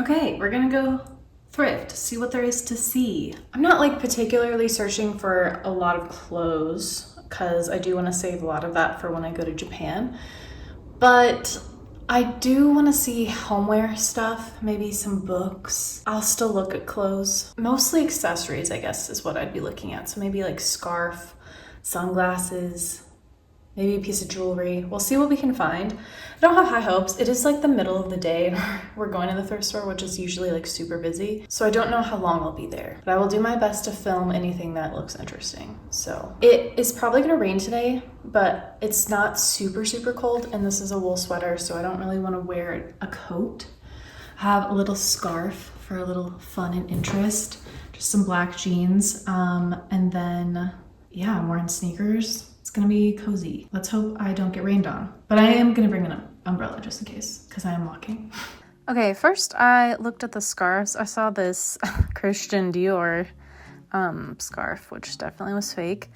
Okay, we're gonna go thrift, see what there is to see. I'm not like particularly searching for a lot of clothes because I do want to save a lot of that for when I go to Japan. But I do want to see homeware stuff, maybe some books. I'll still look at clothes. Mostly accessories, I guess, is what I'd be looking at. So maybe like scarf, sunglasses, maybe a piece of jewelry. We'll see what we can find. I don't have high hopes. It is like the middle of the day. We're going to the thrift store, which is usually like super busy. So I don't know how long I'll be there. But I will do my best to film anything that looks interesting. So it is probably gonna rain today, but it's not super cold. And this is a wool sweater, so I don't really wanna wear a coat. I have a little scarf for a little fun and interest. Just some black jeans. And then, yeah, I'm wearing sneakers. It's gonna be cozy. Let's hope I don't get rained on. But I am gonna bring an umbrella just in case, because I am walking. Okay, first I looked at the scarves. I saw this Christian Dior scarf, which definitely was fake.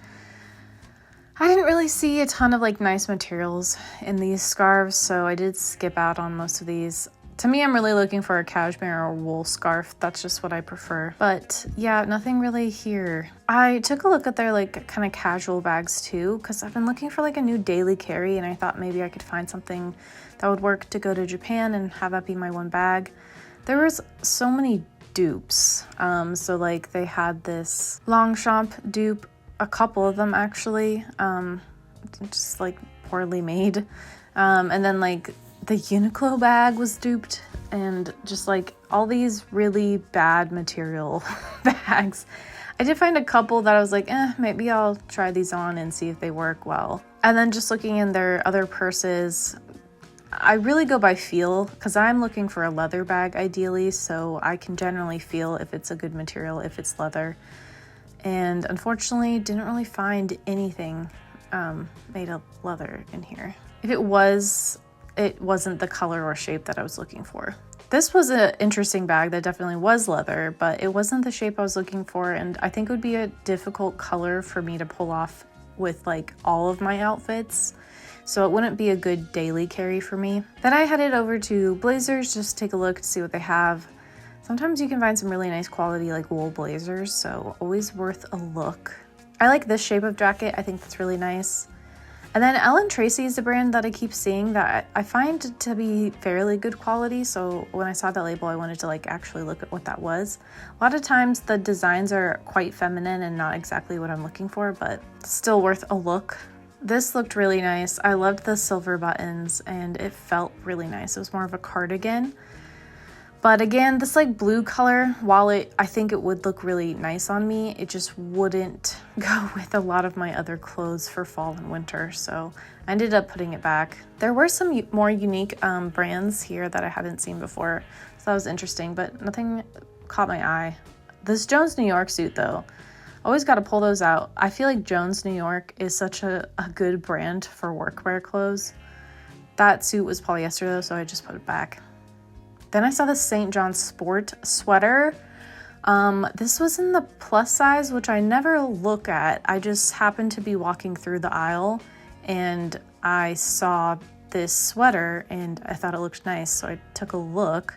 I didn't really see a ton of like nice materials in these scarves, so I did skip out on most of these. To me, I'm really looking for a cashmere or wool scarf. That's just what I prefer. But yeah, nothing really here. I took a look at their like kind of casual bags too, because I've been looking for like a new daily carry, and I thought maybe I could find something that would work to go to Japan and have that be my one bag. There was so many dupes. So like they had this Longchamp dupe, a couple of them actually, just like poorly made. And then like the Uniqlo bag was duped, and just like all these really bad material bags. I did find a couple that I was like, maybe I'll try these on and see if they work well. And then just looking in their other purses, I really go by feel because I'm looking for a leather bag ideally, so I can generally feel if it's a good material, if it's leather. And unfortunately, didn't really find anything made of leather in here. If it was, it wasn't the color or shape that I was looking for. This was an interesting bag that definitely was leather, but it wasn't the shape I was looking for, and I think it would be a difficult color for me to pull off with like all of my outfits, so it wouldn't be a good daily carry for me. Then I headed over to Blazers just to take a look to see what they have. Sometimes you can find some really nice quality like wool blazers, so always worth a look. I like this shape of jacket. I think that's really nice. And then Ellen Tracy is a brand that I keep seeing that I find to be fairly good quality. So when I saw that label, I wanted to like actually look at what that was. A lot of times the designs are quite feminine and not exactly what I'm looking for, but still worth a look. This looked really nice. I loved the silver buttons and it felt really nice. It was more of a cardigan. But again, this like blue color, while I think it would look really nice on me, it just wouldn't go with a lot of my other clothes for fall and winter. So I ended up putting it back. There were some more unique brands here that I hadn't seen before. So that was interesting, but nothing caught my eye. This Jones New York suit though, always got to pull those out. I feel like Jones New York is such a good brand for workwear clothes. That suit was polyester though, so I just put it back. Then I saw the St. John Sport sweater. This was in the plus size, which I never look at. I just happened to be walking through the aisle and I saw this sweater and I thought it looked nice, so I took a look.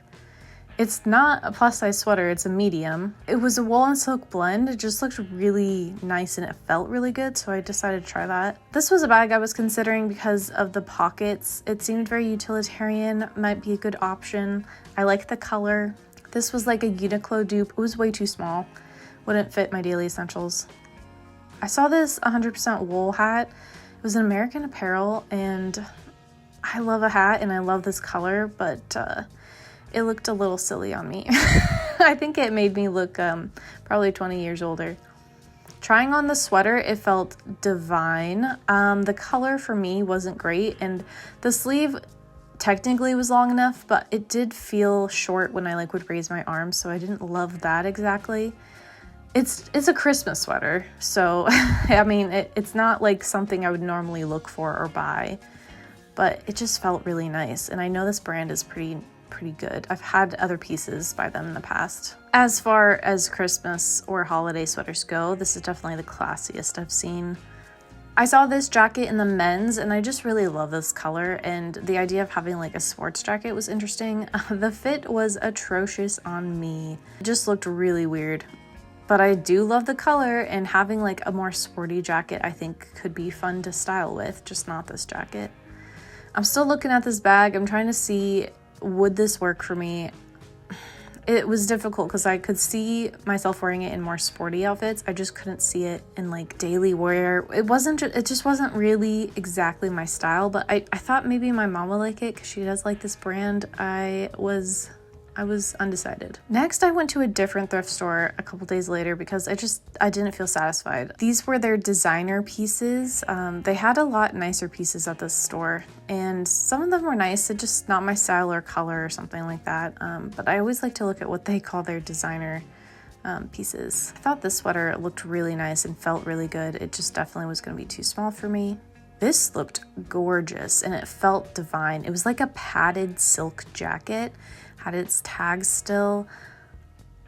It's not a plus size sweater, it's a medium. It was a wool and silk blend. It just looked really nice and it felt really good, so I decided to try that. This was a bag I was considering because of the pockets. It seemed very utilitarian, might be a good option. I like the color. This was like a Uniqlo dupe. It was way too small. Wouldn't fit my daily essentials. I saw this 100% wool hat. It was an American Apparel and I love a hat and I love this color, but it looked a little silly on me. I think it made me look probably 20 years older. Trying on the sweater, it felt divine. The color for me wasn't great, and the sleeve technically was long enough, but it did feel short when I like would raise my arms, so I didn't love that exactly. It's a Christmas sweater, so I mean, it's not like something I would normally look for or buy, but it just felt really nice, and I know this brand is pretty good. I've had other pieces by them in the past. As far as Christmas or holiday sweaters go, this is definitely the classiest I've seen. I saw this jacket in the men's and I just really love this color, and the idea of having like a sports jacket was interesting. The fit was atrocious on me. It just looked really weird. But I do love the color, and having like a more sporty jacket I think could be fun to style with, just not this jacket. I'm still looking at this bag. I'm trying to see, would this work for me? It was difficult because I could see myself wearing it in more sporty outfits. I just couldn't see it in like daily wear. It just wasn't really exactly my style, but I thought maybe my mom would like it because she does like this brand. I was undecided. Next, I went to a different thrift store a couple days later because I didn't feel satisfied. These were their designer pieces. They had a lot nicer pieces at this store, and some of them were nice. It's just not my style or color or something like that. But I always like to look at what they call their designer pieces. I thought this sweater looked really nice and felt really good. It just definitely was going to be too small for me. This looked gorgeous and it felt divine. It was like a padded silk jacket, had its tags still.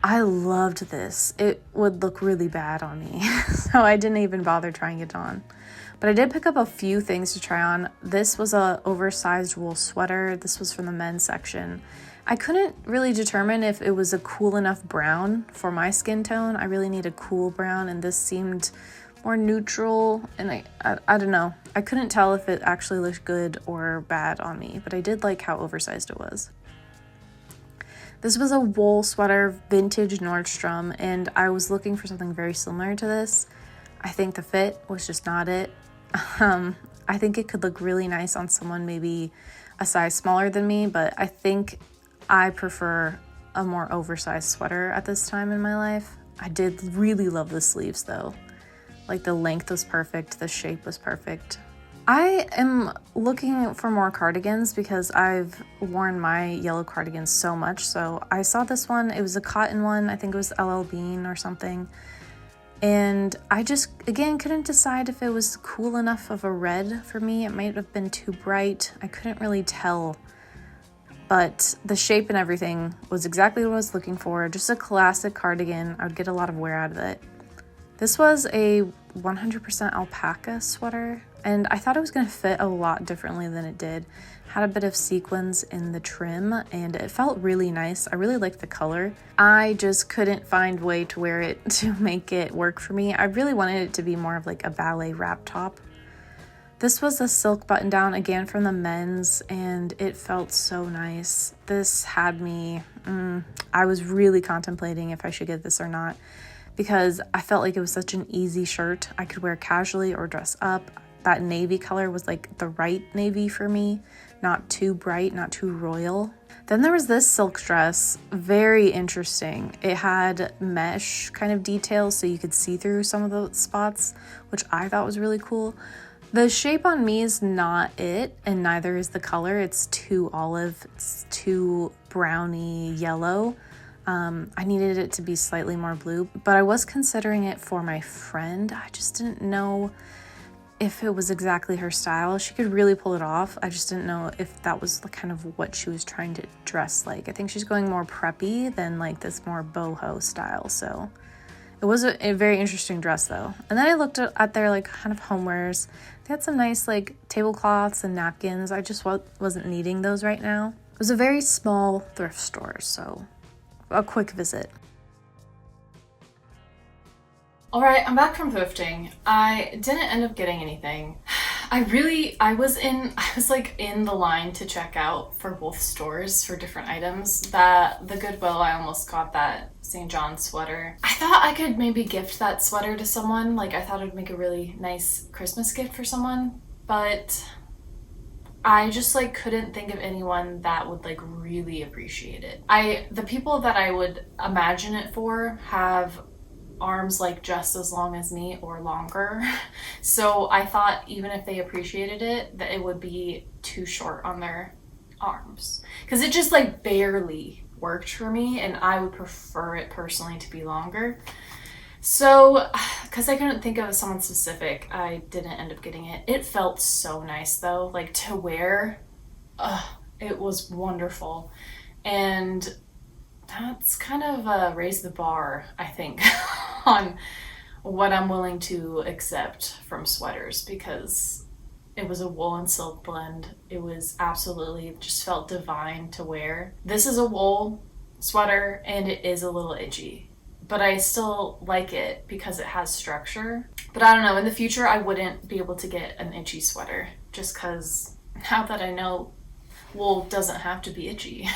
I loved this. It would look really bad on me, so I didn't even bother trying it on. But I did pick up a few things to try on. This was a oversized wool sweater. This was from the men's section. I couldn't really determine if it was a cool enough brown for my skin tone. I really need a cool brown, and this seemed more neutral, and I don't know. I couldn't tell if it actually looked good or bad on me, but I did like how oversized it was. This was a wool sweater, vintage Nordstrom, and I was looking for something very similar to this. I think the fit was just not it. I think it could look really nice on someone maybe a size smaller than me, but I think I prefer a more oversized sweater at this time in my life. I did really love the sleeves though. Like the length was perfect, the shape was perfect. I am looking for more cardigans because I've worn my yellow cardigans so much. So I saw this one. It was a cotton one. I think it was LL Bean or something. And I just, again, couldn't decide if it was cool enough of a red for me. It might have been too bright. I couldn't really tell. But the shape and everything was exactly what I was looking for. Just a classic cardigan. I would get a lot of wear out of it. This was a 100% alpaca sweater, and I thought it was going to fit a lot differently than it did. Had a bit of sequins in the trim, and it felt really nice. I really liked the color. I just couldn't find a way to wear it to make it work for me. I really wanted it to be more of like a ballet wrap top. This was a silk button down, again from the men's, and it felt so nice. This had me, I was really contemplating if I should get this or not, because I felt like it was such an easy shirt. I could wear casually or dress up. That navy color was like the right navy for me, not too bright, not too royal. Then there was this silk dress, very interesting. It had mesh kind of details so you could see through some of the spots, which I thought was really cool. The shape on me is not it, and neither is the color. It's too olive, it's too browny yellow. I needed it to be slightly more blue, but I was considering it for my friend. I just didn't know if it was exactly her style. She could really pull it off. I just didn't know if that was kind of what she was trying to dress like. I think she's going more preppy than like this more boho style. So it was a very interesting dress though. And then I looked at their like kind of homewares. They had some nice like tablecloths and napkins. I just wasn't needing those right now. It was a very small thrift store, so a quick visit. All right, I'm back from thrifting. I didn't end up getting anything. I was like in the line to check out for both stores for different items. The Goodwill, I almost got that St. John sweater. I thought I could maybe gift that sweater to someone. Like I thought it would make a really nice Christmas gift for someone, but I just like couldn't think of anyone that would like really appreciate it. The people that I would imagine it for have arms like just as long as me or longer. So I thought even if they appreciated it, that it would be too short on their arms. Because it just like barely worked for me, and I would prefer it personally to be longer. So, because I couldn't think of someone specific, I didn't end up getting it. It felt so nice though, like to wear. It was wonderful. And that's kind of raised the bar, I think, on what I'm willing to accept from sweaters, because it was a wool and silk blend. It was absolutely, just felt divine to wear. This is a wool sweater and it is a little itchy, but I still like it because it has structure. But I don't know, in the future I wouldn't be able to get an itchy sweater, just because now that I know wool doesn't have to be itchy.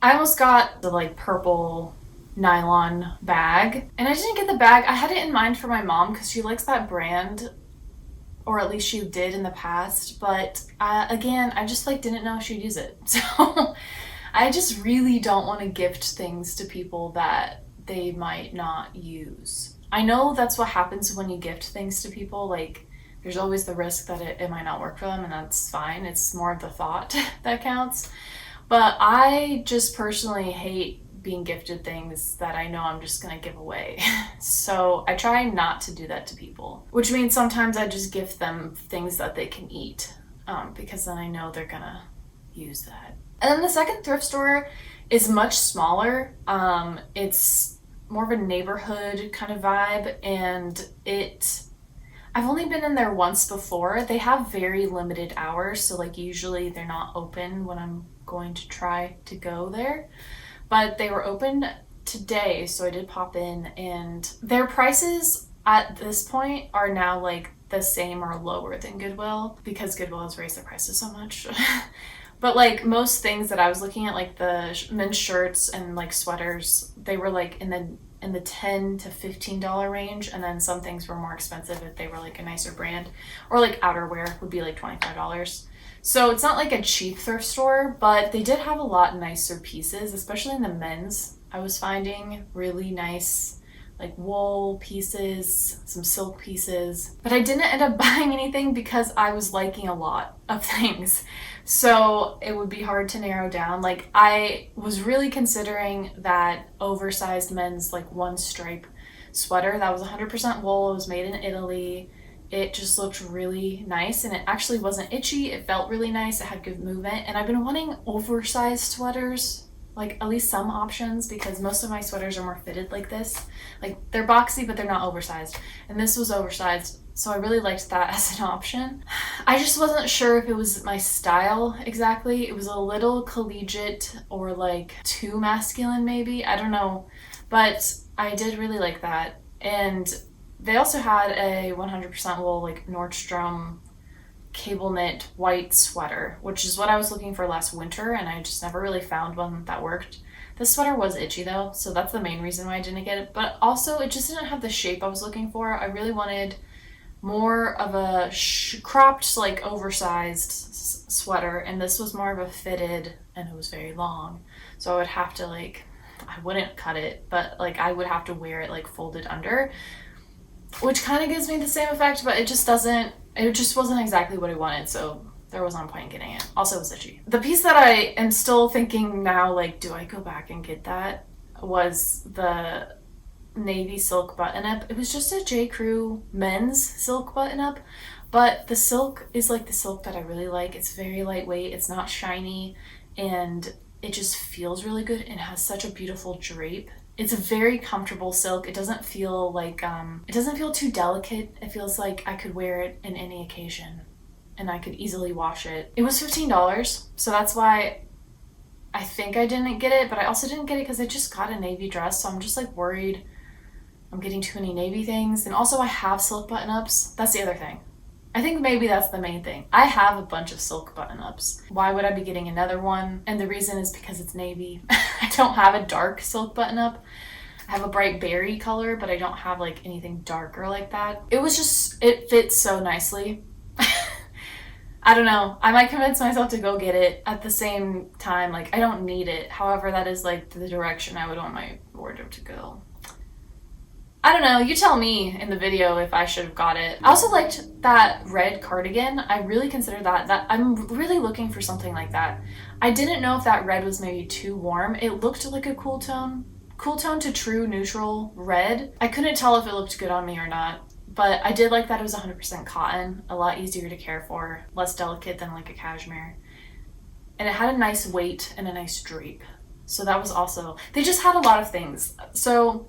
I almost got the like purple nylon bag, and I didn't get the bag. I had it in mind for my mom because she likes that brand, or at least she did in the past, but again, I just like didn't know if she'd use it. So I just really don't want to gift things to people that they might not use. I know that's what happens when you gift things to people. Like, there's always the risk that it might not work for them, and that's fine. It's more of the thought that counts. But I just personally hate being gifted things that I know I'm just gonna give away. So I try not to do that to people, which means sometimes I just gift them things that they can eat, because then I know they're gonna use that. And then the second thrift store is much smaller. It's more of a neighborhood kind of vibe, and I've only been in there once before. They have very limited hours, so like usually they're not open when I'm going to try to go there. But they were open today, so I did pop in, and their prices at this point are now like the same or lower than Goodwill, because Goodwill has raised their prices so much. But like most things that I was looking at, like the men's shirts and like sweaters, they were like in the $10 to $15 range, and then some things were more expensive if they were like a nicer brand, or like outerwear would be like $25. So it's not like a cheap thrift store, but they did have a lot nicer pieces, especially in the men's. I was finding really nice like wool pieces, some silk pieces, but I didn't end up buying anything because I was liking a lot of things. So it would be hard to narrow down. Like, I was really considering that oversized men's like one stripe sweater that was 100% wool. It was made in Italy. It just looked really nice, and it actually wasn't itchy. It felt really nice. It had good movement, and I've been wanting oversized sweaters, like at least some options, because most of my sweaters are more fitted like this. Like, they're boxy, but they're not oversized, and this was oversized, so I really liked that as an option. I just wasn't sure if it was my style exactly. It was a little collegiate or like too masculine maybe, I don't know, but I did really like that. And they also had a 100% wool like Nordstrom cable knit white sweater, which is what I was looking for last winter, and I just never really found one that worked. This sweater was itchy though, so that's the main reason why I didn't get it, but also it just didn't have the shape I was looking for. I really wanted more of a cropped, like oversized sweater, and this was more of a fitted, and it was very long, so I would have to like, I wouldn't cut it, but like I would have to wear it like folded under, which kind of gives me the same effect, but it just wasn't exactly what I wanted, so there was no point in getting it. Also, it was itchy. The piece that I am still thinking now, like, do I go back and get that, was the navy silk button-up. It was just a J. Crew men's silk button-up, but the silk is like the silk that I really like. It's very lightweight, it's not shiny, and it just feels really good and has such a beautiful drape. It's a very comfortable silk. It doesn't feel like, it doesn't feel too delicate. It feels like I could wear it in any occasion and I could easily wash it. It was $15, so that's why I think I didn't get it, but I also didn't get it because I just got a navy dress, so I'm just like worried I'm getting too many navy things. And also I have silk button-ups. That's the other thing. I think maybe that's the main thing. I have a bunch of silk button-ups. Why would I be getting another one? And the reason is because it's navy. I don't have a dark silk button-up. I have a bright berry color, but I don't have like anything darker like that. It fits so nicely. I don't know. I might convince myself to go get it. At the same time, like, I don't need it. However, that is like the direction I would want my wardrobe to go. I don't know, you tell me in the video if I should have got it. I also liked that red cardigan. I really considered that I'm really looking for something like that. I didn't know if that red was maybe too warm. It looked like a cool tone to true neutral red. I couldn't tell if it looked good on me or not, but I did like that it was 100% cotton, a lot easier to care for, less delicate than like a cashmere. And it had a nice weight and a nice drape. So that was also, they just had a lot of things. So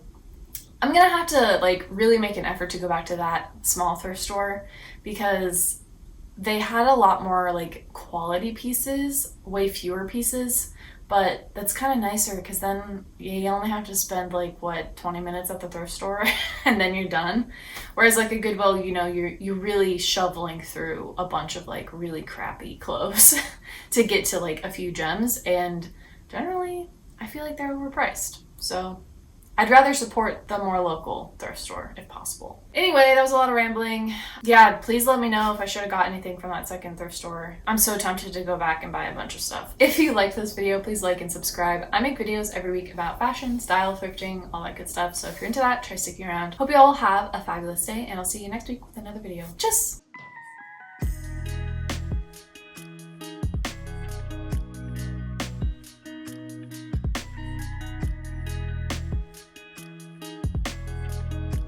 I'm gonna have to like really make an effort to go back to that small thrift store because they had a lot more like quality pieces, way fewer pieces, but that's kind of nicer because then you only have to spend like what, 20 minutes at the thrift store and then you're done. Whereas like a Goodwill, you know, you're really shoveling through a bunch of like really crappy clothes to get to like a few gems, and generally I feel like they're overpriced. So I'd rather support the more local thrift store if possible. Anyway, that was a lot of rambling. Yeah, please let me know if I should have got anything from that second thrift store. I'm so tempted to go back and buy a bunch of stuff. If you liked this video, please like and subscribe. I make videos every week about fashion, style, thrifting, all that good stuff. So if you're into that, try sticking around. Hope you all have a fabulous day, and I'll see you next week with another video. Tschüss!